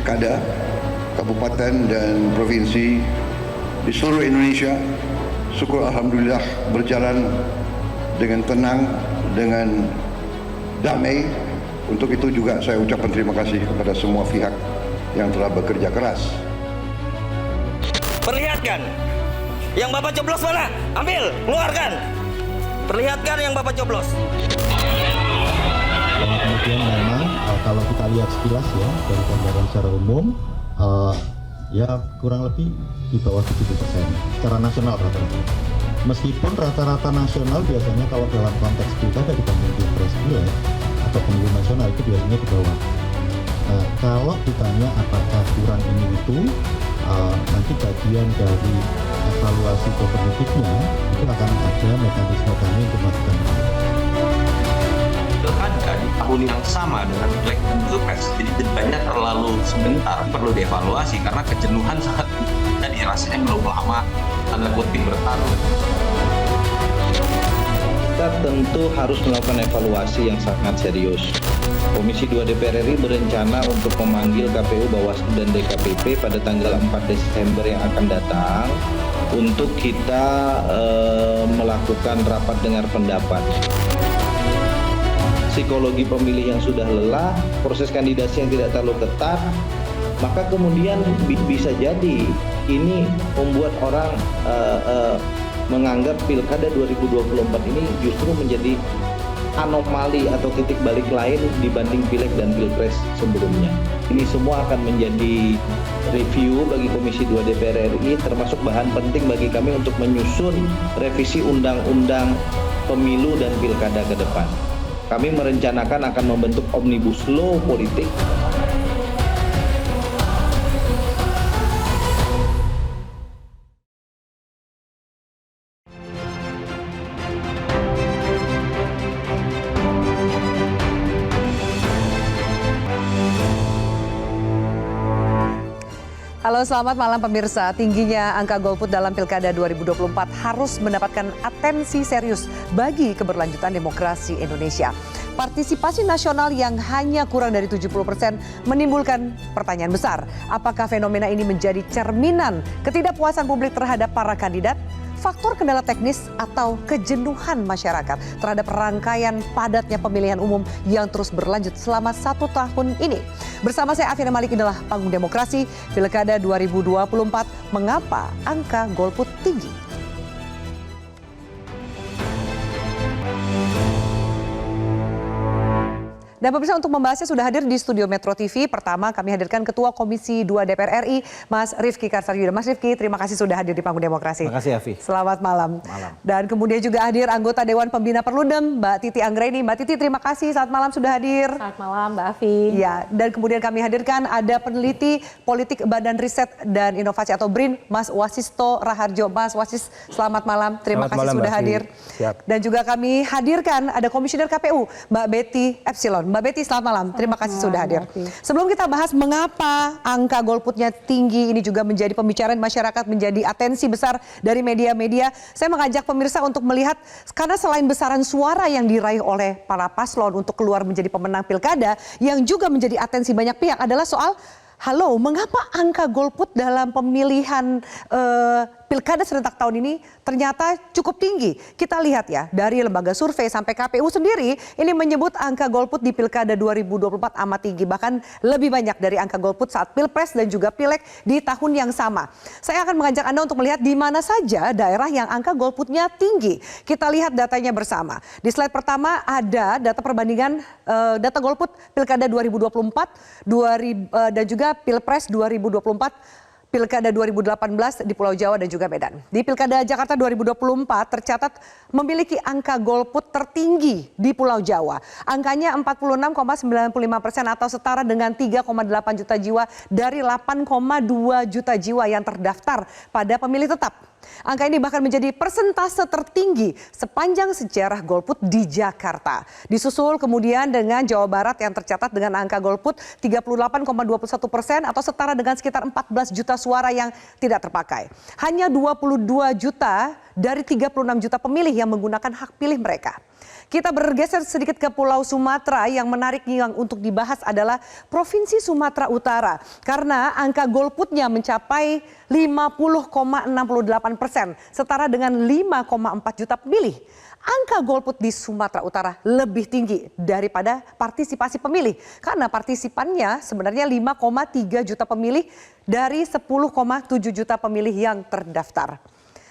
pilkada, kabupaten dan provinsi di seluruh Indonesia. Syukur alhamdulillah berjalan dengan tenang, dengan damai. Untuk itu juga saya ucapkan terima kasih kepada semua pihak yang telah bekerja keras. Perlihatkan yang Bapak coblos mana? Ambil, keluarkan. Perlihatkan yang Bapak coblos. Kemudian memang kalau kita lihat sekilas ya dari gambaran secara umum ya kurang lebih di bawah 70% secara nasional rata-rata. Meskipun rata-rata nasional biasanya kalau dalam konteks pilkada dibanding pilpres atau pemilu nasional itu biasanya di bawah. Kalau ditanya apakah kurang ini itu, nanti bagian dari evaluasi definitifnya itu akan ada mekanisme kami untuk melakukan itu. Pilkada di tahun yang sama dengan Pileg dan Pilpres, jadi jedanya terlalu sebentar, perlu dievaluasi karena kejenuhan saat jadi rasanya belum lama tanda kutip bertarung. Kita tentu harus melakukan evaluasi yang sangat serius. Komisi 2 DPR RI berencana untuk memanggil KPU, Bawaslu, dan DKPP pada tanggal 4 Desember yang akan datang untuk kita melakukan rapat dengar pendapat. Psikologi pemilih yang sudah lelah, proses kandidasi yang tidak terlalu ketat, maka kemudian bisa jadi ini membuat orang menganggap Pilkada 2024 ini justru menjadi anomali atau titik balik lain dibanding Pileg dan Pilpres sebelumnya. Ini semua akan menjadi review bagi Komisi 2 DPR RI, termasuk bahan penting bagi kami untuk menyusun revisi undang-undang pemilu dan pilkada ke depan. Kami merencanakan akan membentuk omnibus law politik. Halo, selamat malam pemirsa. Tingginya angka golput dalam Pilkada 2024 harus mendapatkan atensi serius bagi keberlanjutan demokrasi Indonesia. Partisipasi nasional yang hanya kurang dari 70% menimbulkan pertanyaan besar. Apakah fenomena ini menjadi cerminan ketidakpuasan publik terhadap para kandidat? Faktor kendala teknis atau kejenuhan masyarakat terhadap rangkaian padatnya pemilihan umum yang terus berlanjut selama 1 tahun ini. Bersama saya Afiana Malik, inilah Panggung Demokrasi Pilkada 2024. Mengapa angka golput tinggi? Dan pemirsa, untuk membahasnya sudah hadir di studio Metro TV. Pertama kami hadirkan Ketua Komisi 2 DPR RI, Mas Rifki Karsayuda. Mas Rifki, terima kasih sudah hadir di Panggung Demokrasi. Terima kasih, Afi. Selamat malam. Dan kemudian juga hadir anggota Dewan Pembina Perludem, Mbak Titi Anggraini. Mbak Titi, terima kasih. Selamat malam sudah hadir. Selamat malam, Mbak Afi. Ya, dan kemudian kami hadirkan ada peneliti politik Badan Riset dan Inovasi atau BRIN, Mas Wasisto Raharjo. Mas Wasis, selamat malam. Terima kasih sudah hadir. Siap. Dan juga kami hadirkan ada Komisioner KPU, Mbak Betty Epsilon. Mbak Betty, selamat malam. Terima kasih sudah hadir. Sebelum kita bahas mengapa angka golputnya tinggi, ini juga menjadi pembicaraan masyarakat, menjadi atensi besar dari media-media. Saya mengajak pemirsa untuk melihat, karena selain besaran suara yang diraih oleh para paslon untuk keluar menjadi pemenang pilkada, yang juga menjadi atensi banyak pihak adalah soal, halo, mengapa angka golput dalam pemilihan pilkada serentak tahun ini ternyata cukup tinggi. Kita lihat ya, dari lembaga survei sampai KPU sendiri, ini menyebut angka golput di pilkada 2024 amat tinggi. Bahkan lebih banyak dari angka golput saat pilpres dan juga pileg di tahun yang sama. Saya akan mengajak Anda untuk melihat di mana saja daerah yang angka golputnya tinggi. Kita lihat datanya bersama. Di slide pertama ada data perbandingan data golput pilkada 2024 dan juga pilpres 2024. Pilkada 2018 di Pulau Jawa dan juga Medan. Di Pilkada Jakarta 2024 tercatat memiliki angka golput tertinggi di Pulau Jawa. Angkanya 46,95% atau setara dengan 3,8 juta jiwa dari 8,2 juta jiwa yang terdaftar pada pemilih tetap. Angka ini bahkan menjadi persentase tertinggi sepanjang sejarah golput di Jakarta. Disusul kemudian dengan Jawa Barat yang tercatat dengan angka golput 38,21% atau setara dengan sekitar 14 juta suara yang tidak terpakai. Hanya 22 juta dari 36 juta pemilih yang menggunakan hak pilih mereka. Kita bergeser sedikit ke Pulau Sumatera. Yang menarik yang untuk dibahas adalah Provinsi Sumatera Utara. Karena angka golputnya mencapai 50,68%, setara dengan 5,4 juta pemilih. Angka golput di Sumatera Utara lebih tinggi daripada partisipasi pemilih. Karena partisipannya sebenarnya 5,3 juta pemilih dari 10,7 juta pemilih yang terdaftar.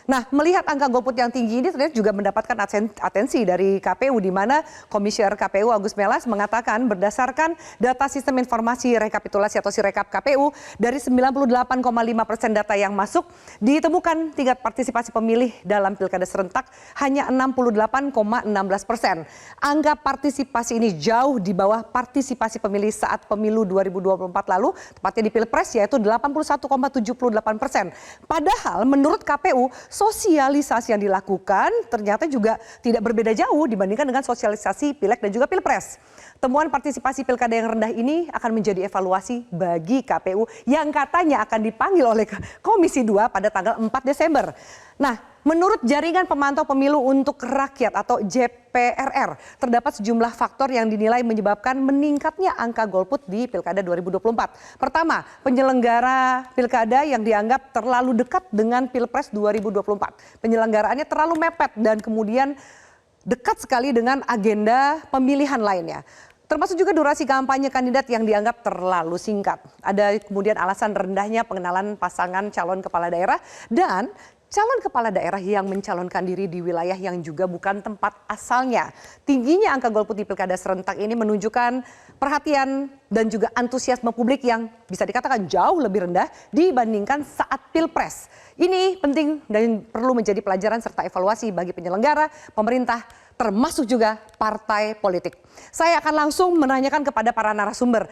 Nah, melihat angka golput yang tinggi ini ternyata juga mendapatkan atensi dari KPU, di mana Komisioner KPU Agus Melas mengatakan berdasarkan data sistem informasi rekapitulasi atau Sirekap KPU, dari 98,5% data yang masuk ditemukan tingkat partisipasi pemilih dalam pilkada serentak hanya 68,16%. Angka partisipasi ini jauh di bawah partisipasi pemilih saat pemilu 2024 lalu, tepatnya di Pilpres, yaitu 81,78%. Padahal menurut KPU, sosialisasi yang dilakukan ternyata juga tidak berbeda jauh dibandingkan dengan sosialisasi Pileg dan juga Pilpres. Temuan partisipasi pilkada yang rendah ini akan menjadi evaluasi bagi KPU yang katanya akan dipanggil oleh Komisi 2 pada tanggal 4 Desember. Nah, menurut Jaringan Pemantau Pemilu untuk Rakyat atau JPRR, terdapat sejumlah faktor yang dinilai menyebabkan meningkatnya angka golput di Pilkada 2024. Pertama, penyelenggara pilkada yang dianggap terlalu dekat dengan Pilpres 2024. Penyelenggaraannya terlalu mepet dan kemudian dekat sekali dengan agenda pemilihan lainnya. Termasuk juga durasi kampanye kandidat yang dianggap terlalu singkat. Ada kemudian alasan rendahnya pengenalan pasangan calon kepala daerah dan calon kepala daerah yang mencalonkan diri di wilayah yang juga bukan tempat asalnya. Tingginya angka golput di pilkada serentak ini menunjukkan perhatian dan juga antusiasme publik yang bisa dikatakan jauh lebih rendah dibandingkan saat Pilpres. Ini penting dan perlu menjadi pelajaran serta evaluasi bagi penyelenggara, pemerintah, termasuk juga partai politik. Saya akan langsung menanyakan kepada para narasumber.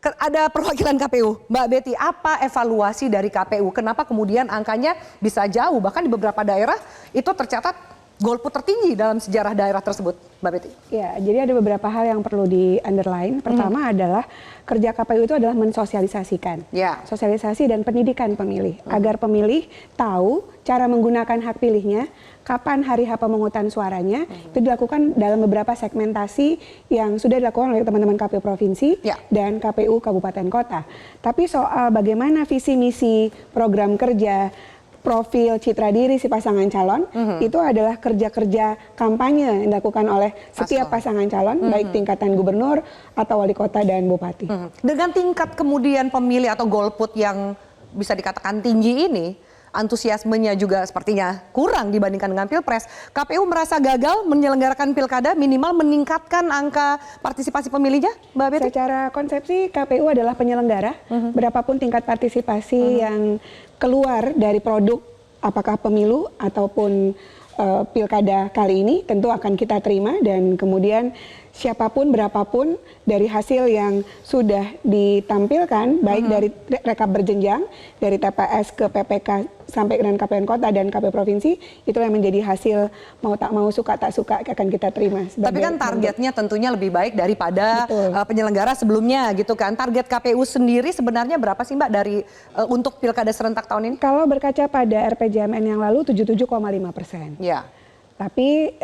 Ada perwakilan KPU, Mbak Betty, apa evaluasi dari KPU? Kenapa kemudian angkanya bisa jauh, bahkan di beberapa daerah itu tercatat golput tertinggi dalam sejarah daerah tersebut, Mbak Betty? Ya, jadi ada beberapa hal yang perlu di-underline. Pertama adalah kerja KPU itu adalah mensosialisasikan. Sosialisasi dan pendidikan pemilih. Agar pemilih tahu cara menggunakan hak pilihnya, kapan hari H pemungutan suaranya, itu dilakukan dalam beberapa segmentasi yang sudah dilakukan oleh teman-teman KPU Provinsi dan KPU Kabupaten Kota. Tapi soal bagaimana visi misi program kerja, profil citra diri si pasangan calon, itu adalah kerja-kerja kampanye yang dilakukan oleh setiap pasangan calon, baik tingkatan gubernur atau wali kota dan bupati. Dengan tingkat kemudian pemilih atau golput yang bisa dikatakan tinggi ini, antusiasmenya juga sepertinya kurang dibandingkan dengan Pilpres. KPU merasa gagal menyelenggarakan pilkada, minimal meningkatkan angka partisipasi pemilihnya, Mbak Betty? Secara konsepsi KPU adalah penyelenggara, berapapun tingkat partisipasi yang keluar dari produk apakah pemilu ataupun pilkada kali ini tentu akan kita terima, dan kemudian siapapun berapapun dari hasil yang sudah ditampilkan baik dari rekap berjenjang dari TPS ke PPK sampai dengan KPN Kota dan KPU Provinsi, itulah yang menjadi hasil mau tak mau, suka tak suka akan kita terima. Tapi kan targetnya tentunya lebih baik daripada penyelenggara sebelumnya gitu kan. Target KPU sendiri sebenarnya berapa sih Mbak dari untuk pilkada serentak tahun ini? Kalau berkaca pada RPJMN yang lalu 77,5%. Ya. Tapi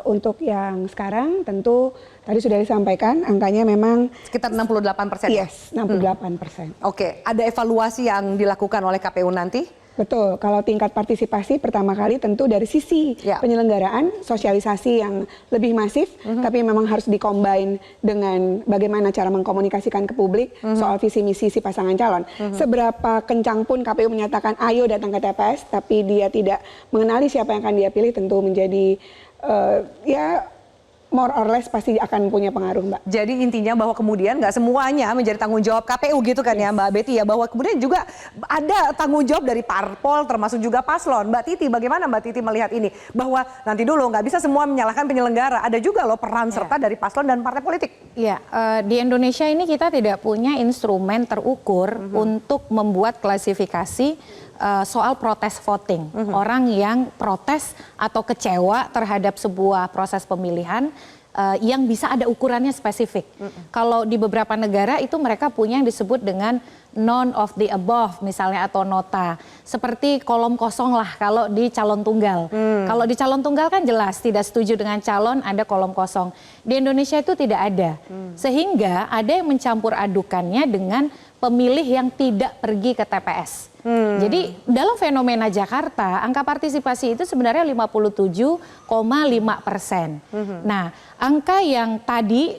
untuk yang sekarang tentu tadi sudah disampaikan angkanya memang sekitar 68%. Yes, 68%. Oke, ada evaluasi yang dilakukan oleh KPU nanti? Betul, kalau tingkat partisipasi pertama kali tentu dari sisi penyelenggaraan, sosialisasi yang lebih masif, tapi memang harus dikombin dengan bagaimana cara mengkomunikasikan ke publik soal visi misi si pasangan calon. Seberapa kencang pun KPU menyatakan ayo datang ke TPS, tapi dia tidak mengenali siapa yang akan dia pilih, tentu menjadi more or less pasti akan punya pengaruh, Mbak. Jadi intinya bahwa kemudian nggak semuanya menjadi tanggung jawab KPU gitu kan ya Mbak Betty ya, bahwa kemudian juga ada tanggung jawab dari parpol termasuk juga paslon. Mbak Titi, bagaimana Mbak Titi melihat ini? Bahwa nanti dulu nggak bisa semua menyalahkan penyelenggara, ada juga loh peran serta dari paslon dan partai politik. Iya, di Indonesia ini kita tidak punya instrumen terukur untuk membuat klasifikasi soal protes voting. Orang yang protes atau kecewa terhadap sebuah proses pemilihan yang bisa ada ukurannya spesifik. Kalau di beberapa negara itu mereka punya yang disebut dengan none of the above misalnya atau nota. Seperti kolom kosong lah kalau di calon tunggal. Kalau di calon tunggal kan jelas tidak setuju dengan calon, ada kolom kosong. Di Indonesia itu tidak ada. Sehingga ada yang mencampur adukannya dengan pemilih yang tidak pergi ke TPS. Jadi dalam fenomena Jakarta, angka partisipasi itu sebenarnya 57,5%. Nah, angka yang tadi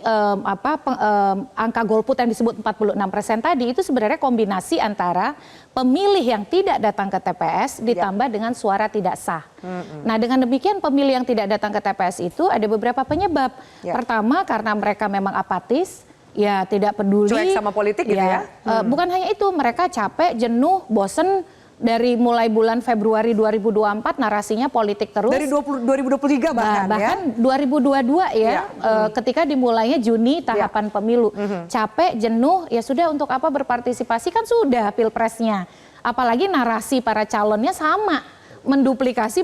angka golput yang disebut 46% tadi itu sebenarnya kombinasi antara pemilih yang tidak datang ke TPS ditambah dengan suara tidak sah. Nah, dengan demikian pemilih yang tidak datang ke TPS itu ada beberapa penyebab. Pertama, karena mereka memang apatis. Ya, tidak peduli. Cuek sama politik gitu ya? Bukan hanya itu, mereka capek, jenuh, bosen dari mulai bulan Februari 2024 narasinya politik terus. Dari 2023 bahkan ya? Bahkan 2022 ya, ketika dimulainya Juni tahapan pemilu. Capek, jenuh, ya sudah untuk apa berpartisipasi kan sudah pilpresnya. Apalagi narasi para calonnya sama. Menduplikasi,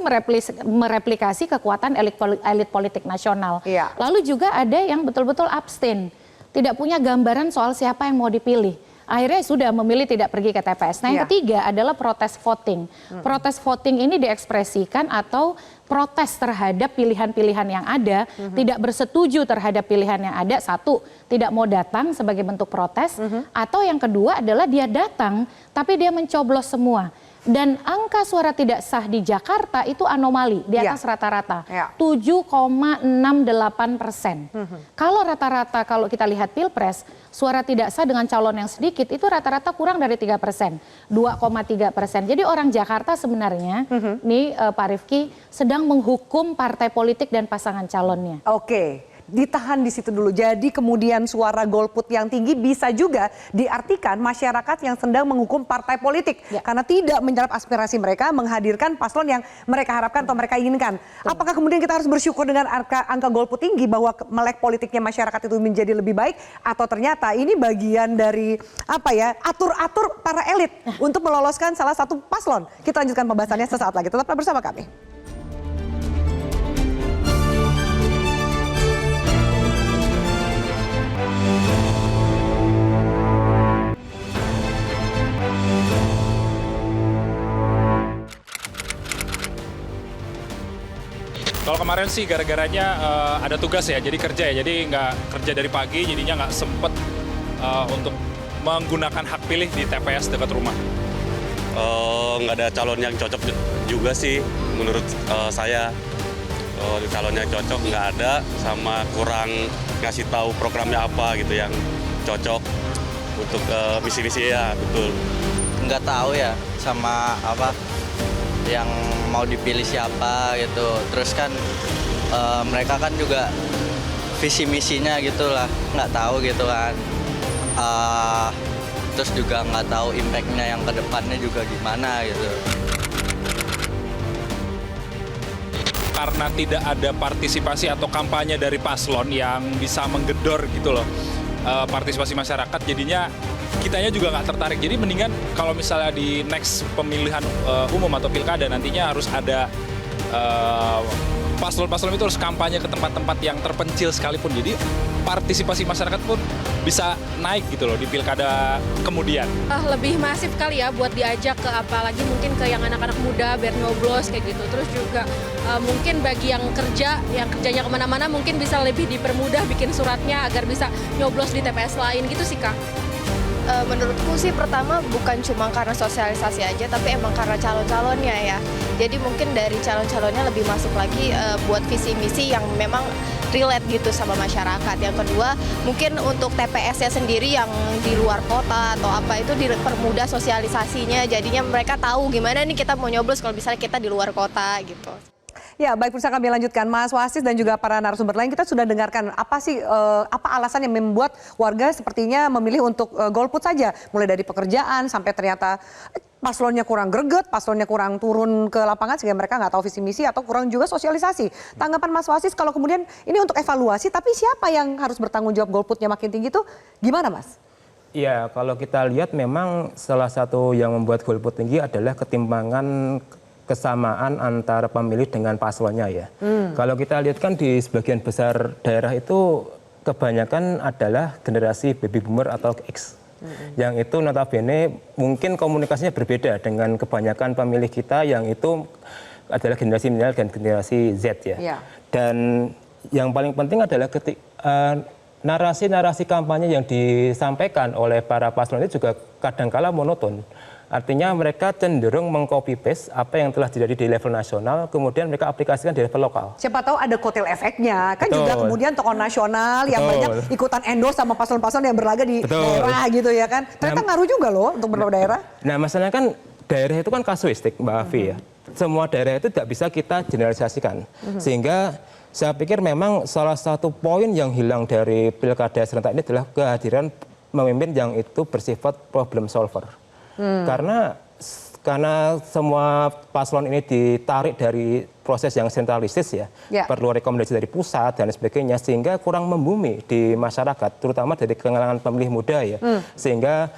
mereplikasi kekuatan elit politik nasional. Lalu juga ada yang betul-betul abstain. Tidak punya gambaran soal siapa yang mau dipilih. Akhirnya sudah memilih tidak pergi ke TPS. Nah, yang ketiga adalah protes voting. Protes voting ini diekspresikan atau protes terhadap pilihan-pilihan yang ada, tidak bersetuju terhadap pilihan yang ada. Satu, tidak mau datang sebagai bentuk protes. Atau yang kedua adalah dia datang, tapi dia mencoblos semua. Dan angka suara tidak sah di Jakarta itu anomali, di atas rata-rata. 7,68%. Kalau rata-rata, kalau kita lihat Pilpres, suara tidak sah dengan calon yang sedikit, itu rata-rata kurang dari 3%. 2,3%. Jadi orang Jakarta sebenarnya, nih Pak Rifki, sedang menghukum partai politik dan pasangan calonnya. Oke. Ditahan di situ dulu. Jadi kemudian suara golput yang tinggi bisa juga diartikan masyarakat yang sedang menghukum partai politik karena tidak menjawab aspirasi mereka menghadirkan paslon yang mereka harapkan atau mereka inginkan. Apakah kemudian kita harus bersyukur dengan angka golput tinggi bahwa melek politiknya masyarakat itu menjadi lebih baik, atau ternyata ini bagian dari atur-atur para elit untuk meloloskan salah satu paslon? Kita lanjutkan pembahasannya sesaat lagi. Tetaplah bersama kami. Kalau kemarin sih gara-garanya ada tugas ya, jadi kerja ya, jadi nggak kerja dari pagi, jadinya nggak sempet untuk menggunakan hak pilih di TPS dekat rumah. Nggak ada calon yang cocok juga sih menurut saya. Calon yang cocok nggak ada, sama kurang ngasih tahu programnya apa gitu yang cocok untuk misi-misi ya, betul. Nggak tahu ya sama apa yang mau dipilih siapa gitu. Terus kan mereka kan juga visi misinya gitulah, nggak tahu gitu kan. Terus juga nggak tahu impactnya yang kedepannya juga gimana gitu. Karena tidak ada partisipasi atau kampanye dari paslon yang bisa menggedor gitu loh partisipasi masyarakat, jadinya kitanya juga nggak tertarik. Jadi mendingan kalau misalnya di next pemilihan umum atau pilkada nantinya harus ada paslon-paslon itu harus kampanye ke tempat-tempat yang terpencil sekalipun. Jadi partisipasi masyarakat pun bisa naik gitu loh di pilkada kemudian. Lebih masif kali ya buat diajak ke apalagi mungkin ke yang anak-anak muda biar nyoblos kayak gitu. Terus juga mungkin bagi yang kerjanya kemana-mana mungkin bisa lebih dipermudah bikin suratnya agar bisa nyoblos di TPS lain gitu sih Kak. Menurutku sih pertama bukan cuma karena sosialisasi aja, tapi emang karena calon-calonnya ya. Jadi mungkin dari calon-calonnya lebih masuk lagi buat visi misi yang memang relate gitu sama masyarakat. Yang kedua mungkin untuk TPS-nya sendiri yang di luar kota atau apa itu dipermudah sosialisasinya. Jadinya mereka tahu gimana nih kita mau nyoblos kalau misalnya kita di luar kota gitu. Ya, baik, pemirsa, kami lanjutkan. Mas Wasis dan juga para narasumber lain, kita sudah dengarkan apa sih alasan yang membuat warga sepertinya memilih untuk golput saja, mulai dari pekerjaan sampai ternyata paslonnya kurang greget, paslonnya kurang turun ke lapangan sehingga mereka nggak tahu visi misi atau kurang juga sosialisasi. Tanggapan Mas Wasis kalau kemudian ini untuk evaluasi, tapi siapa yang harus bertanggung jawab golputnya makin tinggi itu gimana, Mas? Iya, kalau kita lihat memang salah satu yang membuat golput tinggi adalah ketimpangan kesamaan antara pemilih dengan paslonnya ya. Kalau kita lihat kan di sebagian besar daerah itu kebanyakan adalah generasi baby boomer atau X Yang itu notabene mungkin komunikasinya berbeda dengan kebanyakan pemilih kita yang itu adalah generasi milenial dan generasi Z ya. Dan yang paling penting adalah narasi-narasi kampanye yang disampaikan oleh para paslon itu juga kadangkala monoton. Artinya mereka cenderung meng-copy paste apa yang telah terjadi di level nasional, kemudian mereka aplikasikan di level lokal. Siapa tahu ada kotel efeknya, kan juga kemudian tokoh nasional yang banyak ikutan endorse sama paslon-paslon yang berlaga di daerah gitu ya kan. Ternyata ngaruh juga loh untuk beberapa daerah. Nah masalahnya kan daerah itu kan kasuistik Mbak Afi ya. Semua daerah itu tidak bisa kita generalisasikan. Sehingga saya pikir memang salah satu poin yang hilang dari pilkada serentak ini adalah kehadiran pemimpin yang itu bersifat problem solver. Karena semua paslon ini ditarik dari proses yang sentralistis ya, perlu rekomendasi dari pusat dan sebagainya, sehingga kurang membumi di masyarakat, terutama dari kalangan pemilih muda ya, sehingga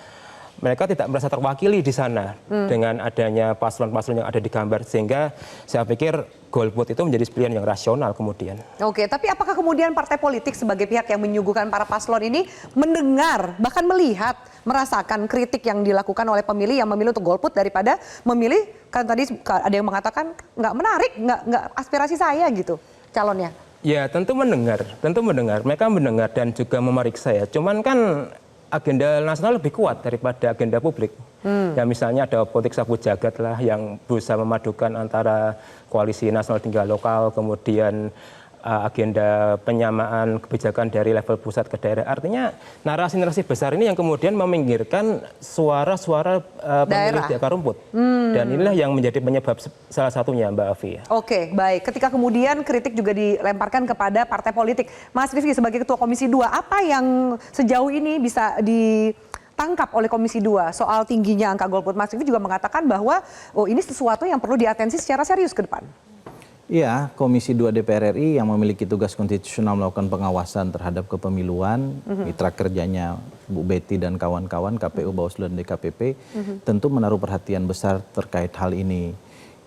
mereka tidak merasa terwakili di sana dengan adanya paslon-paslon yang ada di gambar, sehingga saya pikir golput itu menjadi pilihan yang rasional kemudian. Oke, tapi apakah kemudian partai politik sebagai pihak yang menyuguhkan para paslon ini mendengar, bahkan melihat, merasakan kritik yang dilakukan oleh pemilih yang memilih untuk golput daripada memilih, kan tadi ada yang mengatakan nggak menarik, nggak aspirasi saya gitu calonnya? Ya tentu mendengar, mereka mendengar dan juga memeriksa ya, cuman kan agenda nasional lebih kuat daripada agenda publik. Ya misalnya ada politik sapu jagat lah yang berusaha memadukan antara koalisi nasional tinggal lokal, kemudian agenda penyamaan kebijakan dari level pusat ke daerah. Artinya narasi-narasi besar ini yang kemudian meminggirkan suara-suara pemilih di akar rumput. Dan inilah yang menjadi penyebab salah satunya Mbak Afi. Oke, baik. Ketika kemudian kritik juga dilemparkan kepada partai politik. Mas Rifki sebagai Ketua Komisi 2, apa yang sejauh ini bisa ditangkap oleh Komisi 2 soal tingginya angka golput? Mas Rifki juga mengatakan bahwa ini sesuatu yang perlu diatensi secara serius ke depan. Ya, Komisi 2 DPR RI yang memiliki tugas konstitusional melakukan pengawasan terhadap kepemiluan, mitra kerjanya Bu Betty dan kawan-kawan KPU, Bawaslu dan DKPP, tentu menaruh perhatian besar terkait hal ini.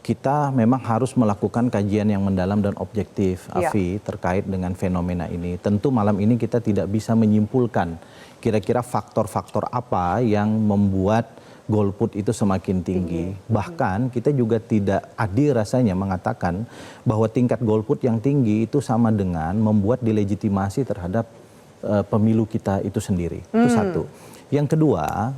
Kita memang harus melakukan kajian yang mendalam dan objektif, Afi, terkait dengan fenomena ini. Tentu malam ini kita tidak bisa menyimpulkan kira-kira faktor-faktor apa yang membuat golput itu semakin tinggi. Bahkan kita juga tidak adil rasanya mengatakan bahwa tingkat golput yang tinggi itu sama dengan membuat delegitimasi terhadap pemilu kita itu sendiri. Itu satu. Yang kedua,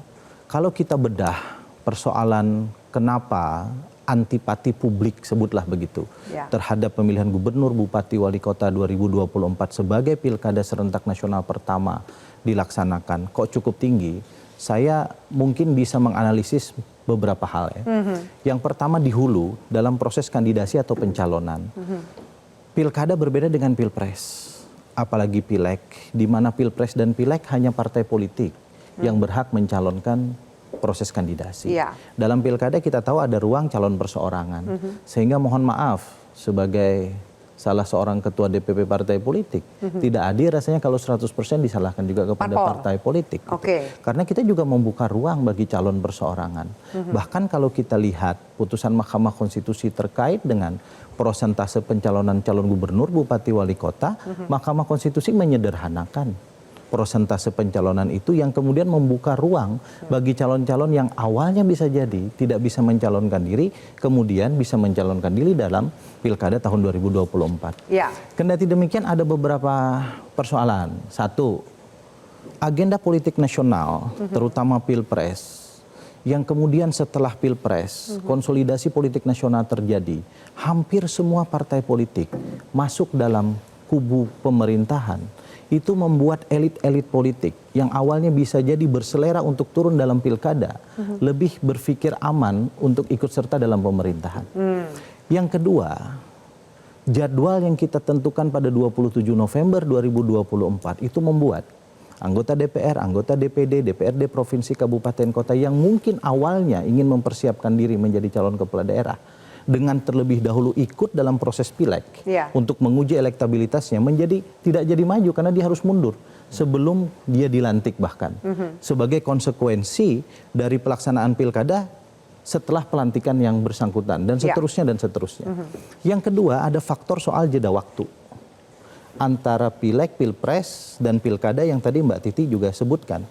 kalau kita bedah persoalan kenapa antipati publik, sebutlah begitu, terhadap pemilihan gubernur, bupati, wali kota 2024 sebagai pilkada serentak nasional pertama dilaksanakan, kok cukup tinggi? Saya mungkin bisa menganalisis beberapa hal ya. Yang pertama di hulu dalam proses kandidasi atau pencalonan. Pilkada berbeda dengan pilpres, apalagi pileg, di mana pilpres dan pileg hanya partai politik yang berhak mencalonkan proses kandidasi. Dalam pilkada kita tahu ada ruang calon perseorangan, sehingga mohon maaf sebagai salah seorang ketua DPP partai politik, tidak adil rasanya kalau 100% disalahkan juga kepada partai politik. Karena kita juga membuka ruang bagi calon perseorangan. Bahkan kalau kita lihat putusan Mahkamah Konstitusi terkait dengan prosentase pencalonan calon gubernur, bupati, wali kota, Mahkamah Konstitusi menyederhanakan prosentase pencalonan itu yang kemudian membuka ruang bagi calon-calon yang awalnya bisa jadi tidak bisa mencalonkan diri, kemudian bisa mencalonkan diri dalam pilkada tahun 2024. Kendati demikian ada beberapa persoalan. Satu, agenda politik nasional, terutama pilpres, yang kemudian setelah pilpres, konsolidasi politik nasional terjadi, hampir semua partai politik masuk dalam kubu pemerintahan. Itu membuat elit-elit politik yang awalnya bisa jadi berselera untuk turun dalam pilkada, lebih berpikir aman untuk ikut serta dalam pemerintahan. Yang kedua, jadwal yang kita tentukan pada 27 November 2024 itu membuat anggota DPR, anggota DPD, DPRD Provinsi, Kabupaten, Kota yang mungkin awalnya ingin mempersiapkan diri menjadi calon kepala daerah, dengan terlebih dahulu ikut dalam proses pileg untuk menguji elektabilitasnya menjadi tidak jadi maju karena dia harus mundur sebelum dia dilantik bahkan sebagai konsekuensi dari pelaksanaan pilkada setelah pelantikan yang bersangkutan dan seterusnya dan seterusnya. Yang kedua ada faktor soal jeda waktu antara pileg, pilpres dan pilkada yang tadi Mbak Titi juga sebutkan.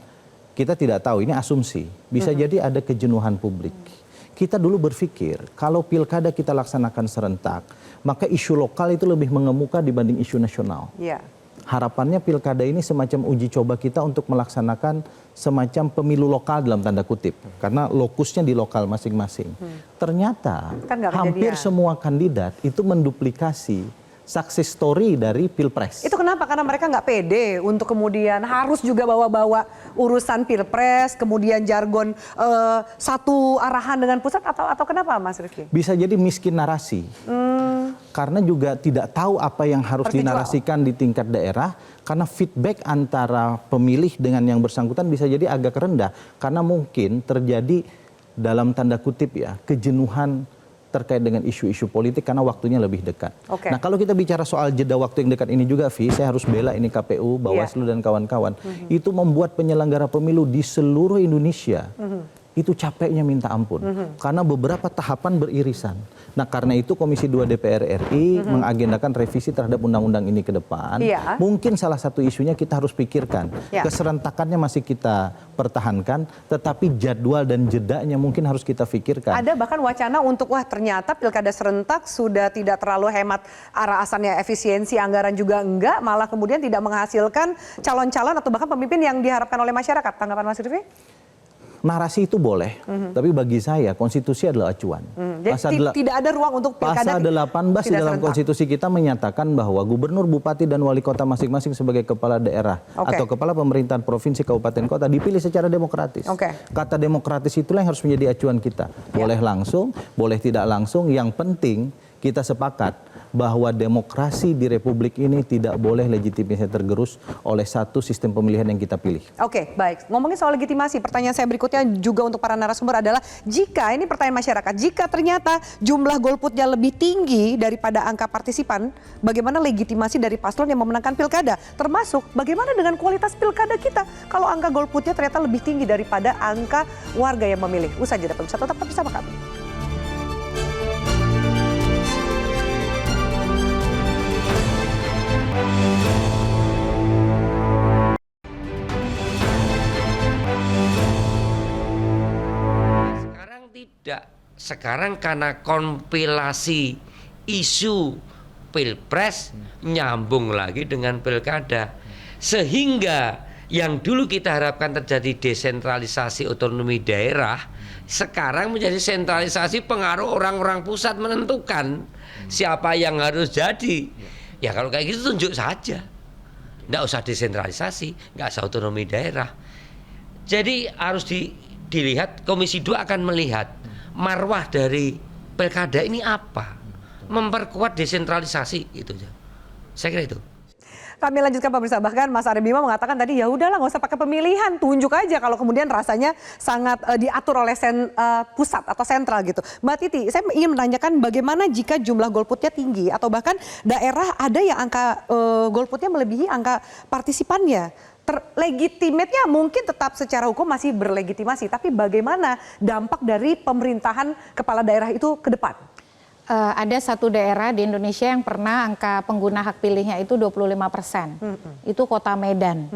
kita tidak tahu, ini asumsi. Bisa jadi ada kejenuhan publik. Kita dulu berpikir kalau pilkada kita laksanakan serentak, maka isu lokal itu lebih mengemuka dibanding isu nasional. Iya. Harapannya pilkada ini semacam uji coba kita untuk melaksanakan semacam pemilu lokal dalam tanda kutip. Karena lokusnya di lokal masing-masing. Ternyata hampir semua kandidat itu menduplikasi success story dari Pilpres. Itu kenapa? Karena mereka nggak pede untuk kemudian harus juga bawa-bawa urusan Pilpres, kemudian jargon satu arahan dengan pusat, atau kenapa Mas Rifki? Bisa jadi miskin narasi. Karena juga tidak tahu apa yang harus dinarasikan di tingkat daerah, karena feedback antara pemilih dengan yang bersangkutan bisa jadi agak rendah. Karena mungkin terjadi dalam tanda kutip ya, kejenuhan terkait dengan isu-isu politik karena waktunya lebih dekat. Nah kalau kita bicara soal jeda waktu yang dekat ini juga, Vi, saya harus bela ini KPU, Bawaslu dan kawan-kawan. Itu membuat penyelenggara pemilu di seluruh Indonesia itu capeknya minta ampun. Karena beberapa tahapan beririsan. Nah karena itu Komisi 2 DPR RI mengagendakan revisi terhadap undang-undang ini ke depan. Mungkin salah satu isunya kita harus pikirkan. Keserentakannya masih kita pertahankan, tetapi jadwal dan jedanya mungkin harus kita pikirkan. Ada bahkan wacana untuk ternyata pilkada serentak sudah tidak terlalu hemat arah asalnya, efisiensi anggaran juga enggak, malah kemudian tidak menghasilkan calon-calon atau bahkan pemimpin yang diharapkan oleh masyarakat. Tanggapan Mas Rifki? Narasi itu boleh, tapi bagi saya konstitusi adalah acuan. Jadi tidak ada ruang untuk pilkada. Pasal 18 di dalam konstitusi kita menyatakan bahwa gubernur, bupati, dan wali kota masing-masing sebagai kepala daerah atau kepala pemerintahan provinsi, kabupaten, kota dipilih secara demokratis. Kata demokratis itulah yang harus menjadi acuan kita. Boleh langsung, boleh tidak langsung, yang penting kita sepakat bahwa demokrasi di Republik ini tidak boleh legitimasinya tergerus oleh satu sistem pemilihan yang kita pilih. Oke, baik. Ngomongin soal legitimasi, pertanyaan saya berikutnya juga untuk para narasumber adalah, jika ini pertanyaan masyarakat, jika ternyata jumlah golputnya lebih tinggi daripada angka partisipan, bagaimana legitimasi dari paslon yang memenangkan pilkada? Termasuk bagaimana dengan kualitas pilkada kita kalau angka golputnya ternyata lebih tinggi daripada angka warga yang memilih? Usai jeda pemirsa, tetap bersama kami. Sekarang karena kompilasi isu Pilpres nyambung lagi dengan pilkada, sehingga yang dulu kita harapkan terjadi desentralisasi otonomi daerah sekarang menjadi sentralisasi pengaruh orang-orang pusat menentukan siapa yang harus jadi. Ya kalau kayak gitu tunjuk saja, nggak usah desentralisasi, nggak usah otonomi daerah. Jadi harus dilihat, Komisi 2 akan melihat marwah dari pilkada ini apa, memperkuat desentralisasi itu. Saya kira itu. Kami lanjutkan pemirsa, bahkan Mas Arya Bima mengatakan tadi, ya udahlah nggak usah pakai pemilihan, tunjuk aja kalau kemudian rasanya sangat diatur oleh pusat atau sentral gitu. Mbak Titi, saya ingin menanyakan bagaimana jika jumlah golputnya tinggi atau bahkan daerah ada yang angka golputnya melebihi angka partisipannya. Legitimatenya mungkin tetap secara hukum masih berlegitimasi, tapi bagaimana dampak dari pemerintahan kepala daerah itu ke depan? Ada satu daerah di Indonesia yang pernah angka pengguna hak pilihnya itu 25%. Itu Kota Medan.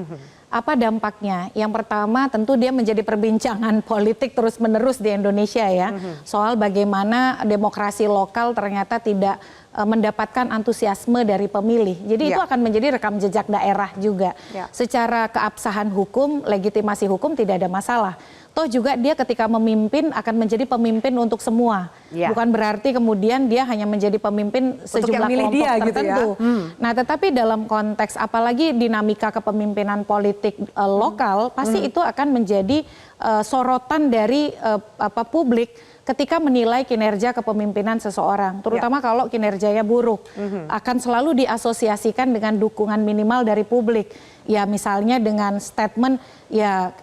Apa dampaknya? Yang pertama tentu dia menjadi perbincangan politik terus-menerus di Indonesia ya. Soal bagaimana demokrasi lokal ternyata tidak mendapatkan antusiasme dari pemilih. Jadi itu akan menjadi rekam jejak daerah juga. Secara keabsahan hukum, legitimasi hukum tidak ada masalah. Toh juga dia ketika memimpin akan menjadi pemimpin untuk semua. Bukan berarti kemudian dia hanya menjadi pemimpin sejumlah kelompok tertentu. Gitu ya? Nah tetapi dalam konteks apalagi dinamika kepemimpinan politik lokal, pasti itu akan menjadi sorotan dari publik ketika menilai kinerja kepemimpinan seseorang, terutama kalau kinerjanya buruk, akan selalu diasosiasikan dengan dukungan minimal dari publik. Ya misalnya dengan statement, ya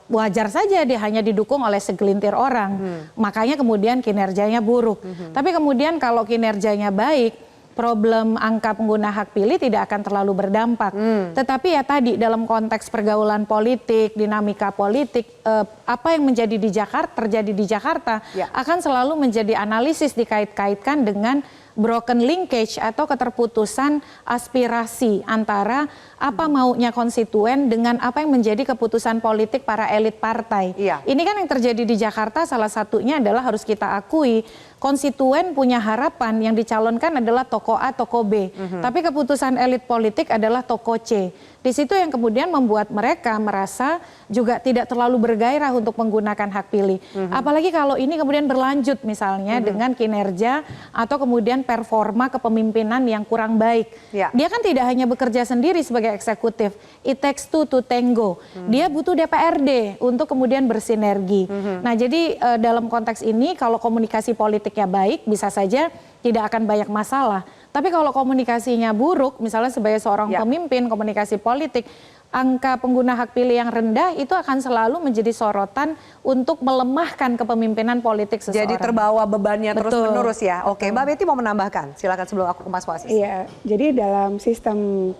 wajar saja dia hanya didukung oleh segelintir orang, makanya kemudian kinerjanya buruk. Tapi kemudian kalau kinerjanya baik, problem angka pengguna hak pilih tidak akan terlalu berdampak. Tetapi ya tadi dalam konteks pergaulan politik, dinamika politik, apa yang terjadi di Jakarta akan selalu menjadi analisis dikait-kaitkan dengan broken linkage atau keterputusan aspirasi antara apa maunya konstituen dengan apa yang menjadi keputusan politik para elit partai. Ini kan yang terjadi di Jakarta, salah satunya adalah harus kita akui konstituen punya harapan yang dicalonkan adalah tokoh A, tokoh B. Tapi keputusan elit politik adalah tokoh C. Di situ yang kemudian membuat mereka merasa juga tidak terlalu bergairah untuk menggunakan hak pilih. Apalagi kalau ini kemudian berlanjut misalnya dengan kinerja atau kemudian performa kepemimpinan yang kurang baik. Dia kan tidak hanya bekerja sendiri sebagai eksekutif. It takes two to tango. Dia butuh DPRD untuk kemudian bersinergi. Nah, jadi dalam konteks ini kalau komunikasi politiknya baik, bisa saja tidak akan banyak masalah. Tapi kalau komunikasinya buruk, misalnya sebagai seorang pemimpin komunikasi politik, angka pengguna hak pilih yang rendah itu akan selalu menjadi sorotan untuk melemahkan kepemimpinan politik seseorang. Jadi terbawa bebannya terus-menerus ya. Oke, Mbak Betty mau menambahkan. Silakan sebelum aku ke Mas Wasis. Iya, jadi dalam sistem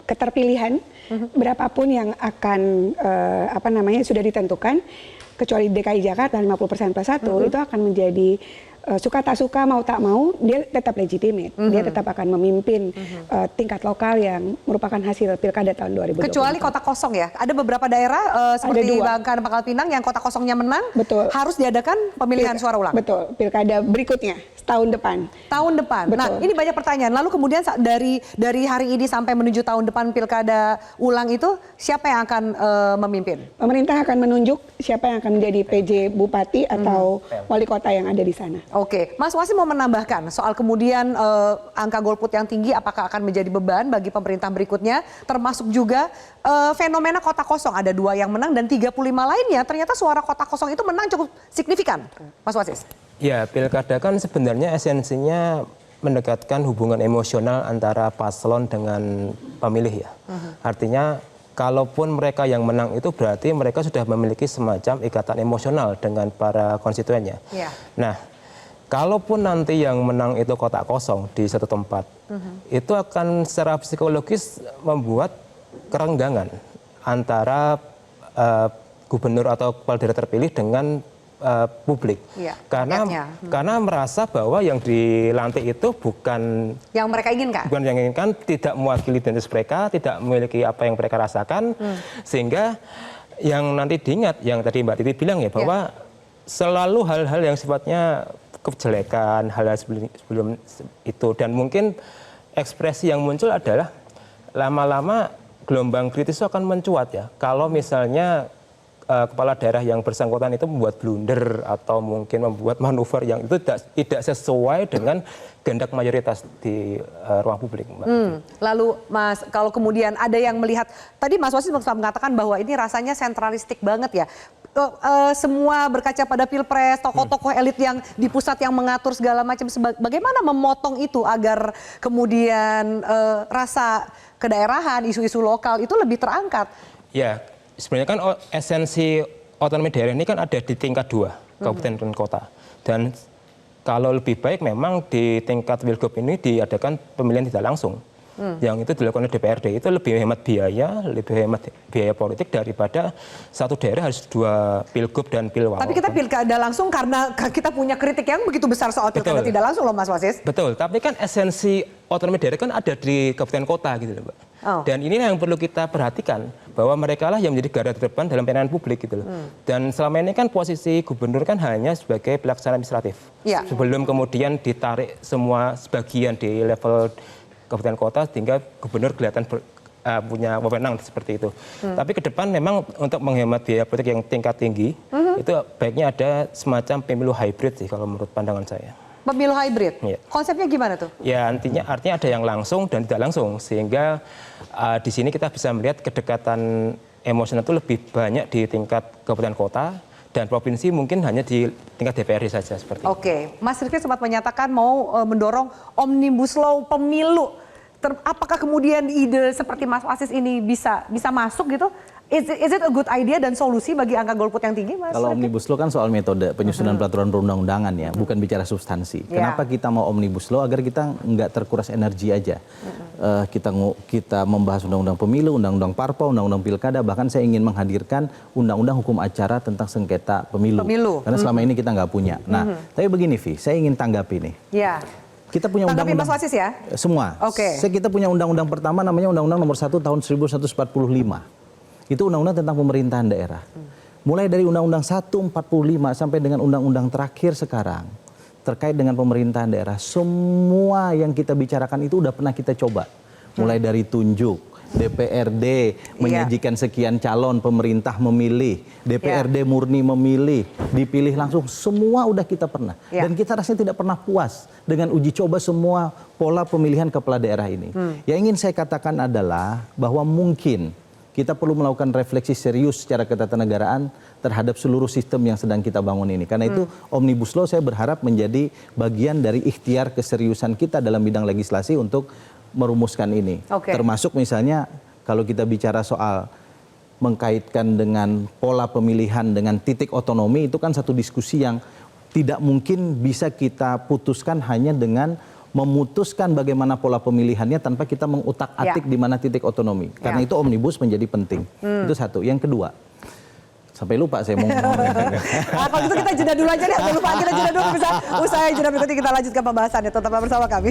keterpilihan, berapapun yang akan sudah ditentukan, kecuali DKI Jakarta 50% plus 1, itu akan menjadi suka tak suka, mau tak mau, dia tetap legitimate. Dia tetap akan memimpin tingkat lokal yang merupakan hasil pilkada tahun 2020. Kecuali kota kosong ya. Ada beberapa daerah seperti Bangka dan Pangkal Pinang yang kota kosongnya menang, harus diadakan pemilihan suara ulang. Betul, pilkada berikutnya, tahun depan. Tahun depan. Betul. Nah, ini banyak pertanyaan. Lalu kemudian dari hari ini sampai menuju tahun depan pilkada ulang itu, siapa yang akan memimpin? Pemerintah akan menunjuk siapa yang akan menjadi PJ Bupati atau wali kota yang ada di sana. Oke, Mas Wasis mau menambahkan soal kemudian angka golput yang tinggi apakah akan menjadi beban bagi pemerintah berikutnya, termasuk juga fenomena kota kosong, ada 2 yang menang dan 35 lainnya ternyata suara kota kosong itu menang cukup signifikan, Mas Wasis. Ya, pilkada kan sebenarnya esensinya mendekatkan hubungan emosional antara paslon dengan pemilih ya. Artinya kalaupun mereka yang menang itu berarti mereka sudah memiliki semacam ikatan emosional dengan para konstituennya. Nah, kalaupun nanti yang menang itu kotak kosong di satu tempat, itu akan secara psikologis membuat kerenggangan antara gubernur atau kepala daerah terpilih dengan publik. Karena merasa bahwa yang dilantik itu bukan yang mereka inginkan. Bukan yang inginkan, tidak mewakili identitas mereka, tidak memiliki apa yang mereka rasakan, sehingga yang nanti diingat, yang tadi Mbak Titi bilang ya, bahwa selalu hal-hal yang sifatnya kejelekan, hal-hal sebelum itu, dan mungkin ekspresi yang muncul adalah lama-lama gelombang kritis itu akan mencuat ya. Kalau misalnya kepala daerah yang bersangkutan itu membuat blunder atau mungkin membuat manuver yang itu tidak sesuai dengan kehendak mayoritas di ruang publik, Mbak. Lalu Mas, kalau kemudian ada yang melihat, tadi Mas Wasis mengatakan bahwa ini rasanya sentralistik banget ya. Semua berkaca pada pilpres, tokoh-tokoh elit yang di pusat yang mengatur segala macam. Bagaimana memotong itu agar kemudian rasa kedaerahan, isu-isu lokal itu lebih terangkat? Ya, sebenarnya kan esensi otonomi daerah ini kan ada di tingkat 2, kabupaten dan kota. Dan kalau lebih baik memang di tingkat Pilgub ini diadakan pemilihan tidak langsung. Yang itu dilakukan oleh DPRD, itu lebih hemat biaya politik daripada satu daerah harus 2 pilgub dan pilwal. Tapi kita pilkada langsung karena kita punya kritik yang begitu besar soal pilkada tidak langsung loh Mas Wasis. Betul, tapi kan esensi otonomi daerah kan ada di kabupaten kota gitu loh, Mbak. Dan ini yang perlu kita perhatikan, bahwa mereka lah yang menjadi garda terdepan dalam pelayanan publik gitu loh. Dan selama ini kan posisi gubernur kan hanya sebagai pelaksana administratif. Sebelum kemudian ditarik semua sebagian di level kabupaten kota sehingga gubernur kelihatan punya wewenang seperti itu. Tapi ke depan memang untuk menghemat biaya politik yang tingkat tinggi, itu baiknya ada semacam pemilu hybrid sih kalau menurut pandangan saya. Pemilu hybrid? Konsepnya gimana tuh? Ya artinya ada yang langsung dan tidak langsung, sehingga di sini kita bisa melihat kedekatan emosional itu lebih banyak di tingkat kabupaten kota, dan provinsi mungkin hanya di tingkat DPRD saja seperti itu. Oke, Mas Rifki sempat menyatakan mau mendorong Omnibus Law pemilu. Apakah kemudian ide seperti Mas Wasis ini bisa masuk gitu? Is it a good idea dan solusi bagi angka golput yang tinggi, Mas? Kalau Omnibus Law kan soal metode penyusunan peraturan perundang-undangan ya, bukan bicara substansi. Kenapa kita mau Omnibus Law? Agar kita nggak terkuras energi aja. Kita membahas undang-undang pemilu, undang-undang parpol, undang-undang pilkada, bahkan saya ingin menghadirkan undang-undang hukum acara tentang sengketa pemilu. Karena selama ini kita nggak punya. Nah, tapi begini Vi, saya ingin tanggapi nih. Kita punya Tanggapi undang-undang. Mas Wasis ya? Semua. Oke. Kita punya undang-undang pertama namanya Undang-Undang Nomor 1 Tahun 1145. Itu undang-undang tentang pemerintahan daerah. Mulai dari Undang-Undang 145 sampai dengan undang-undang terakhir sekarang terkait dengan pemerintahan daerah, semua yang kita bicarakan itu udah pernah kita coba. Mulai dari tunjuk, DPRD menyajikan sekian calon, pemerintah memilih, DPRD murni memilih, dipilih langsung, semua udah kita pernah. Dan kita rasanya tidak pernah puas dengan uji coba semua pola pemilihan kepala daerah ini. Yang ingin saya katakan adalah bahwa mungkin kita perlu melakukan refleksi serius secara ketatanegaraan terhadap seluruh sistem yang sedang kita bangun ini. Karena itu Omnibus Law saya berharap menjadi bagian dari ikhtiar keseriusan kita dalam bidang legislasi untuk merumuskan ini. Termasuk misalnya kalau kita bicara soal mengkaitkan dengan pola pemilihan dengan titik otonomi, itu kan satu diskusi yang tidak mungkin bisa kita putuskan hanya dengan memutuskan bagaimana pola pemilihannya tanpa kita mengutak-atik di mana titik otonomi. Karena itu Omnibus menjadi penting. Itu satu. Yang kedua, sampai lupa saya mau ngomong. Kalau gitu kita jeda dulu aja deh, jangan lupa kita jeda dulu. Bisa usai jeda berikutnya kita lanjutkan pembahasannya. Tetaplah bersama kami.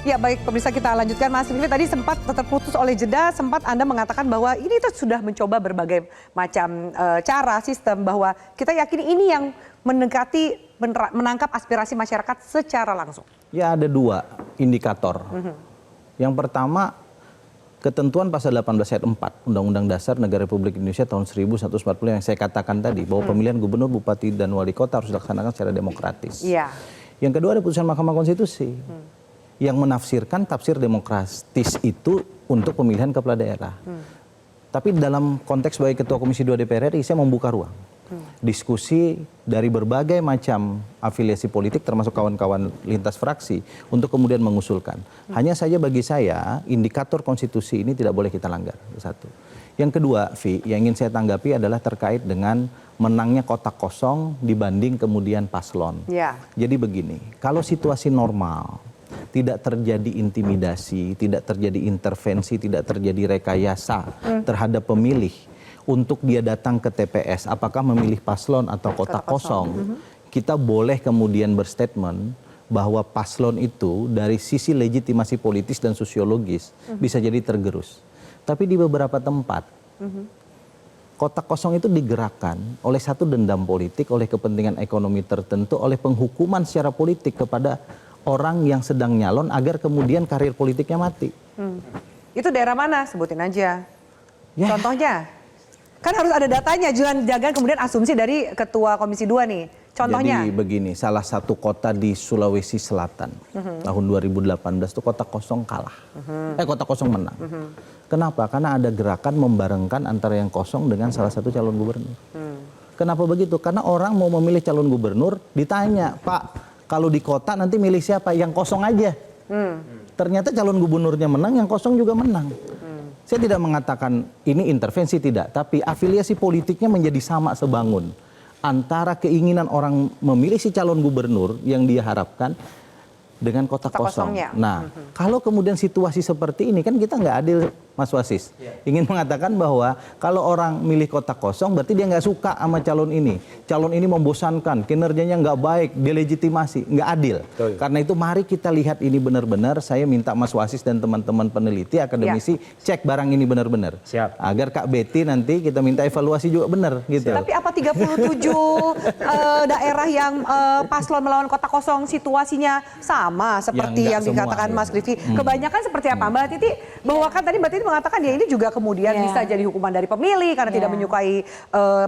Ya baik pemirsa, kita lanjutkan. Mas Riffi tadi sempat terputus oleh jeda, sempat Anda mengatakan bahwa ini tuh sudah mencoba berbagai macam cara, sistem, bahwa kita yakin ini yang mendekati menangkap aspirasi masyarakat secara langsung. Ya ada dua indikator. Yang pertama, ketentuan pasal 18 ayat 4 Undang-Undang Dasar Negara Republik Indonesia tahun 1140 yang saya katakan tadi, bahwa pemilihan gubernur, bupati, dan wali kota harus dilaksanakan secara demokratis. Yang kedua ada putusan Mahkamah Konstitusi yang menafsirkan tafsir demokratis itu untuk pemilihan kepala daerah. Tapi dalam konteks sebagai Ketua Komisi 2 DPR RI, saya membuka ruang diskusi dari berbagai macam afiliasi politik termasuk kawan-kawan lintas fraksi untuk kemudian mengusulkan. Hanya saja bagi saya indikator konstitusi ini tidak boleh kita langgar. Satu. Yang kedua, Vi, yang ingin saya tanggapi adalah terkait dengan menangnya kotak kosong dibanding kemudian paslon. Jadi begini, kalau situasi normal, tidak terjadi intimidasi, tidak terjadi intervensi, tidak terjadi rekayasa terhadap pemilih untuk dia datang ke TPS, apakah memilih paslon atau kotak kosong, kita boleh kemudian berstatement bahwa paslon itu dari sisi legitimasi politis dan sosiologis bisa jadi tergerus. Tapi di beberapa tempat, kotak kosong itu digerakkan oleh satu dendam politik, oleh kepentingan ekonomi tertentu, oleh penghukuman secara politik kepada orang yang sedang nyalon agar kemudian karir politiknya mati. Itu daerah mana? Sebutin aja. Contohnya? Kan harus ada datanya, jangan kemudian asumsi dari Ketua Komisi 2 nih. Contohnya? Jadi begini, salah satu kota di Sulawesi Selatan tahun 2018 itu kotak kosong kalah. Kotak kosong menang. Kenapa? Karena ada gerakan membarengkan antara yang kosong dengan salah satu calon gubernur. Kenapa begitu? Karena orang mau memilih calon gubernur ditanya, Pak, kalau di kota nanti milih siapa? Yang kosong aja. Ternyata calon gubernurnya menang, yang kosong juga menang. Saya tidak mengatakan ini intervensi, tidak. Tapi afiliasi politiknya menjadi sama sebangun. Antara keinginan orang memilih si calon gubernur yang dia harapkan dengan kotak kosong. Nah, kalau kemudian situasi seperti ini kan kita nggak adil, Mas Wasis. Ingin mengatakan bahwa kalau orang milih kotak kosong berarti dia nggak suka sama calon ini. Calon ini membosankan, kinerjanya nggak baik, delegitimasi, nggak adil. Karena itu mari kita lihat ini benar-benar. Saya minta Mas Wasis dan teman-teman peneliti, akademisi cek barang ini benar-benar. Agar Kak Betty nanti kita minta evaluasi juga benar gitu. Tapi apa 37 daerah yang paslon melawan kotak kosong situasinya sama seperti yang dikatakan Mas Riffi? Kebanyakan seperti apa? Mbak Titi, bahwa kan tadi Mbak Titi mengatakan ya ini juga kemudian bisa jadi hukuman dari pemilih karena tidak menyukai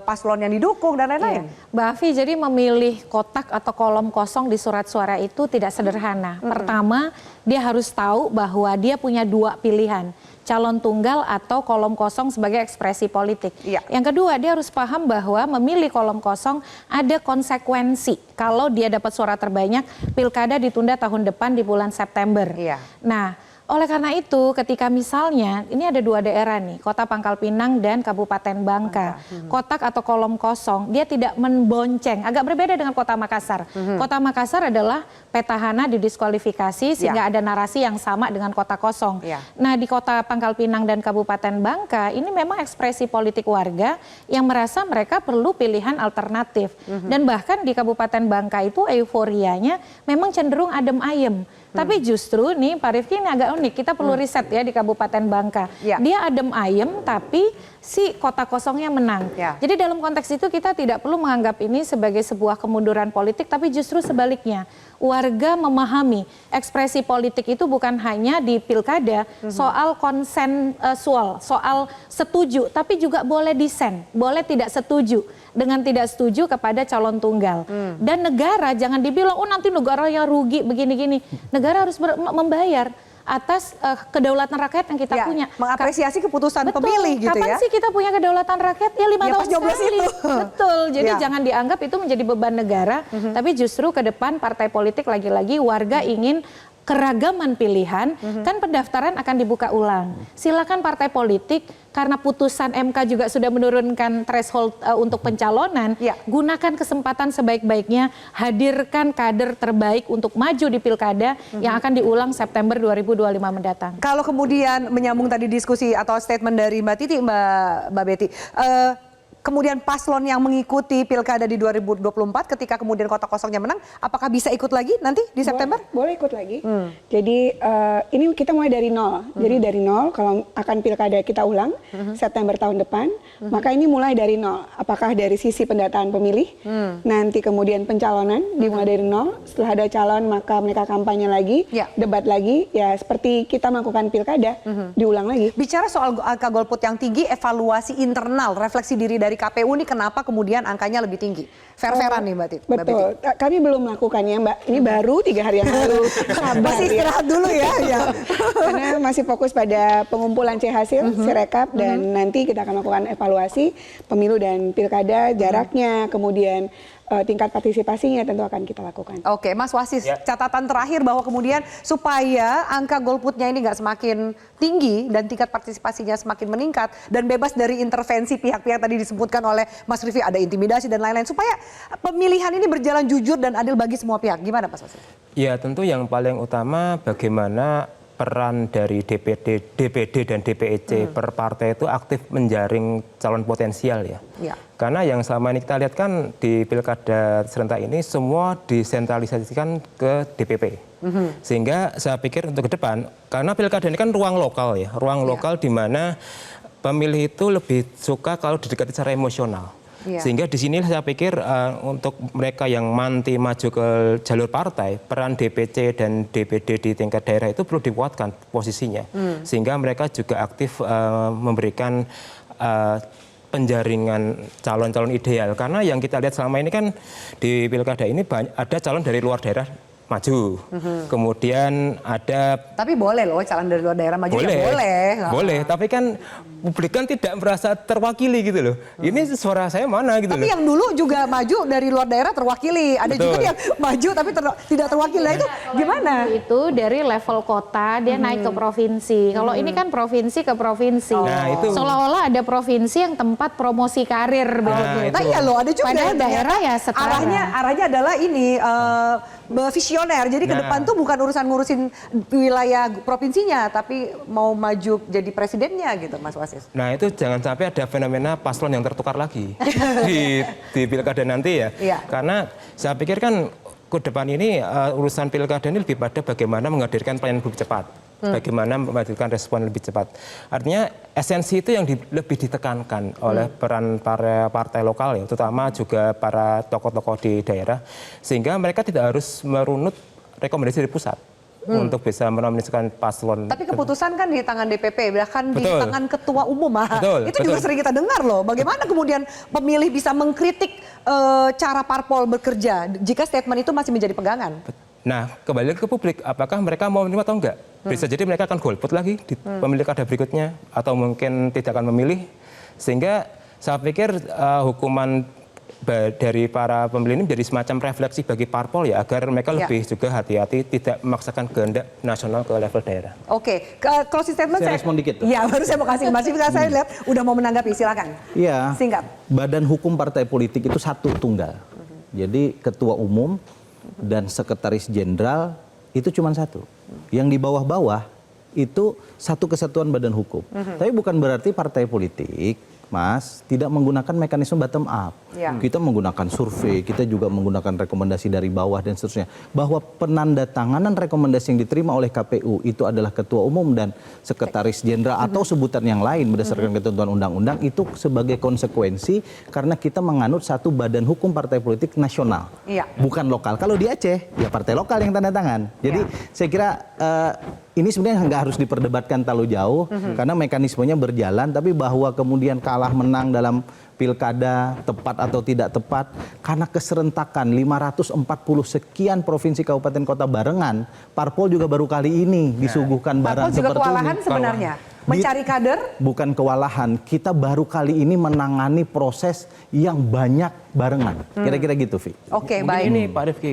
paslon yang didukung dan lain-lain. Mbak Afi, jadi memilih kotak atau kolom kosong di surat suara itu tidak sederhana. Pertama, dia harus tahu bahwa dia punya dua pilihan, calon tunggal atau kolom kosong sebagai ekspresi politik. Yang kedua, dia harus paham bahwa memilih kolom kosong ada konsekuensi. Kalau dia dapat suara terbanyak, pilkada ditunda tahun depan di bulan September. Nah, Oleh karena itu, ketika misalnya ini ada 2 daerah nih, Kota Pangkal Pinang dan Kabupaten Bangka. Kotak atau kolom kosong, dia tidak membonceng. Agak berbeda dengan Kota Makassar. Kota Makassar adalah petahana didiskualifikasi sehingga ada narasi yang sama dengan kota kosong. Nah, di Kota Pangkal Pinang dan Kabupaten Bangka, ini memang ekspresi politik warga yang merasa mereka perlu pilihan alternatif. Dan bahkan di Kabupaten Bangka itu euforianya memang cenderung adem ayem. Tapi justru nih Pak Rifki ini agak unik, kita perlu riset ya di Kabupaten Bangka. Dia adem ayem tapi si kota kosongnya menang. Jadi dalam konteks itu kita tidak perlu menganggap ini sebagai sebuah kemunduran politik, tapi justru sebaliknya. Warga memahami ekspresi politik itu bukan hanya di pilkada, soal konsensual, soal setuju, tapi juga boleh disen, boleh tidak setuju. Dengan tidak setuju kepada calon tunggal. Dan negara jangan dibilang, oh nanti negara yang rugi begini-gini. Negara harus membayar atas kedaulatan rakyat yang kita punya. Mengapresiasi keputusan pemilih gitu ya. Kapan sih kita punya kedaulatan rakyat? Ya 5 tahun sekali. Betul, jadi jangan dianggap itu menjadi beban negara. Tapi justru ke depan partai politik lagi-lagi warga ingin keragaman pilihan, kan pendaftaran akan dibuka ulang. Silakan partai politik, karena putusan MK juga sudah menurunkan threshold untuk pencalonan, gunakan kesempatan sebaik-baiknya, hadirkan kader terbaik untuk maju di pilkada yang akan diulang September 2025 mendatang. Kalau kemudian menyambung tadi diskusi atau statement dari Mbak Titi, Mbak Betty, kemudian paslon yang mengikuti pilkada di 2024 ketika kemudian kota kosongnya menang, apakah bisa ikut lagi nanti di September? Boleh ikut lagi. Jadi ini kita mulai dari nol. Jadi dari nol, kalau akan pilkada kita ulang September tahun depan, maka ini mulai dari nol. Apakah dari sisi pendataan pemilih, nanti kemudian pencalonan dimulai dari nol. Setelah ada calon maka mereka kampanye lagi, debat lagi, ya seperti kita melakukan pilkada, diulang lagi. Bicara soal angka golput yang tinggi, evaluasi internal, refleksi diri dari KPU ini kenapa kemudian angkanya lebih tinggi? Fair-fairan nih Mbak Titi. Betul, kami belum melakukannya Mbak. Ini baru 3 hari yang lalu. Masih istirahat dulu ya. Karena masih fokus pada pengumpulan C hasil, Sirekap, dan nanti kita akan melakukan evaluasi pemilu dan pilkada, jaraknya, kemudian tingkat partisipasinya tentu akan kita lakukan. Oke, Mas Wasis, catatan terakhir bahwa kemudian supaya angka golputnya ini nggak semakin tinggi dan tingkat partisipasinya semakin meningkat dan bebas dari intervensi pihak-pihak tadi disebutkan oleh Mas Rifki, ada intimidasi dan lain-lain, supaya pemilihan ini berjalan jujur dan adil bagi semua pihak. Gimana Mas Wasis? Ya tentu yang paling utama bagaimana peran dari DPD dan DPEC per partai itu aktif menjaring calon potensial ya. Karena yang selama ini kita lihat kan di pilkada serentak ini semua disentralisasikan ke DPP. Sehingga saya pikir untuk ke depan, karena pilkada ini kan ruang lokal ya, ruang lokal di mana pemilih itu lebih suka kalau didekati secara emosional. Sehingga di sini saya pikir untuk mereka yang nanti maju ke jalur partai, peran DPC dan DPD di tingkat daerah itu perlu dikuatkan posisinya. Sehingga mereka juga aktif memberikan penjaringan calon-calon ideal. Karena yang kita lihat selama ini kan di pilkada ini ada calon dari luar daerah maju. Kemudian ada... Tapi boleh loh calon dari luar daerah maju, boleh, ya boleh. Boleh, tapi kan publik kan tidak merasa terwakili gitu loh. Ini suara saya mana gitu tapi loh. Yang dulu juga maju dari luar daerah terwakili. Ada juga yang maju tapi tidak terwakili. Nah, itu gimana? Itu dari level kota dia naik ke provinsi. Kalau ini kan provinsi ke provinsi. Nah, itu. Seolah-olah ada provinsi yang tempat promosi karir begitu. Nah, iya loh, ada juga. Padahal daerah ya setara. Arahnya adalah ini visioner. Jadi ke depan tuh bukan urusan ngurusin wilayah provinsinya, tapi mau maju jadi presidennya gitu, Mas Wasis. Nah itu jangan sampai ada fenomena paslon yang tertukar lagi di pilkada nanti ya. Karena saya pikir kan ke depan ini urusan pilkada ini lebih pada bagaimana menghadirkan pelayanan lebih cepat. Bagaimana menghadirkan respon lebih cepat. Artinya esensi itu yang lebih ditekankan oleh peran para partai lokal ya, terutama juga para tokoh-tokoh di daerah, sehingga mereka tidak harus merunut rekomendasi dari pusat untuk bisa menominasikan paslon. Tapi keputusan kan di tangan DPP, bahkan di tangan ketua umum. Itu juga sering kita dengar loh. Bagaimana kemudian pemilih bisa mengkritik cara parpol bekerja jika statement itu masih menjadi pegangan? Nah, kembali ke publik, apakah mereka mau menerima atau enggak? Bisa jadi mereka akan golput lagi di pemilih kada berikutnya, atau mungkin tidak akan memilih. Sehingga saya pikir hukuman dari para pemilih ini menjadi semacam refleksi bagi parpol ya, agar mereka lebih juga hati-hati tidak memaksakan kehendak nasional ke level daerah. Oke, closing statement Saya respon dikit tuh. Ya, baru saya mau kasih Mas Vivi, saya lihat udah mau menanggapi, silakan. Iya. Singkat. Badan hukum partai politik itu satu tunggal. Jadi ketua umum dan sekretaris jenderal itu cuma satu. Yang di bawah-bawah itu satu kesatuan badan hukum. Tapi bukan berarti partai politik, Mas, tidak menggunakan mekanisme bottom up. Ya. Kita menggunakan survei, kita juga menggunakan rekomendasi dari bawah dan seterusnya. Bahwa penandatanganan rekomendasi yang diterima oleh KPU itu adalah ketua umum dan sekretaris jenderal atau sebutan yang lain berdasarkan ketentuan undang-undang, itu sebagai konsekuensi karena kita menganut satu badan hukum partai politik nasional, bukan lokal. Kalau di Aceh, ya partai lokal yang tanda tangan. Jadi saya kira ini sebenarnya nggak harus diperdebatkan terlalu jauh karena mekanismenya berjalan, tapi bahwa kemudian kalah menang dalam pilkada tepat atau tidak tepat karena keserentakan 540 sekian provinsi kabupaten kota barengan, parpol juga baru kali ini disuguhkan barang Parpol juga seperti kewalahan ini. sebenarnya. Mencari kader? Bukan kewalahan, kita baru kali ini menangani proses yang banyak barengan. Kira-kira gitu, Vi. Oke, Mungkin baik. ini Pak Rifki,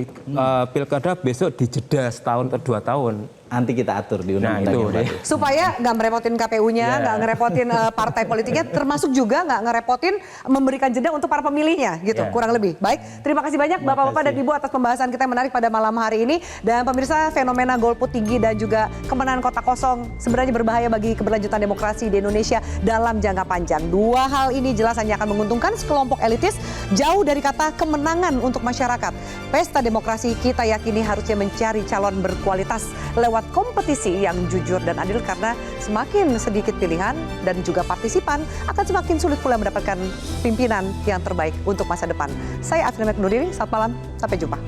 pilkada besok dijeda setahun atau 2 tahun. Nanti kita atur di undang-undang yang baru. Supaya nggak merepotin KPU-nya, nggak ngerepotin partai politiknya, termasuk juga nggak ngerepotin memberikan jeda untuk para pemilihnya, gitu, kurang lebih. Baik, terima kasih banyak Bapak-Bapak dan Ibu atas pembahasan kita yang menarik pada malam hari ini. Dan pemirsa, fenomena golput tinggi dan juga kemenangan kota kosong sebenarnya berbahaya bagi keberlanjutan demokrasi di Indonesia dalam jangka panjang. Dua hal ini jelas hanya akan menguntungkan sekelompok elitis, jauh dari kata kemenangan untuk masyarakat. Pesta demokrasi kita yakini harusnya mencari calon berkualitas lewat kompetisi yang jujur dan adil, karena semakin sedikit pilihan dan juga partisipan akan semakin sulit pula mendapatkan pimpinan yang terbaik untuk masa depan. Saya Afina Nurdiri, selamat malam, sampai jumpa.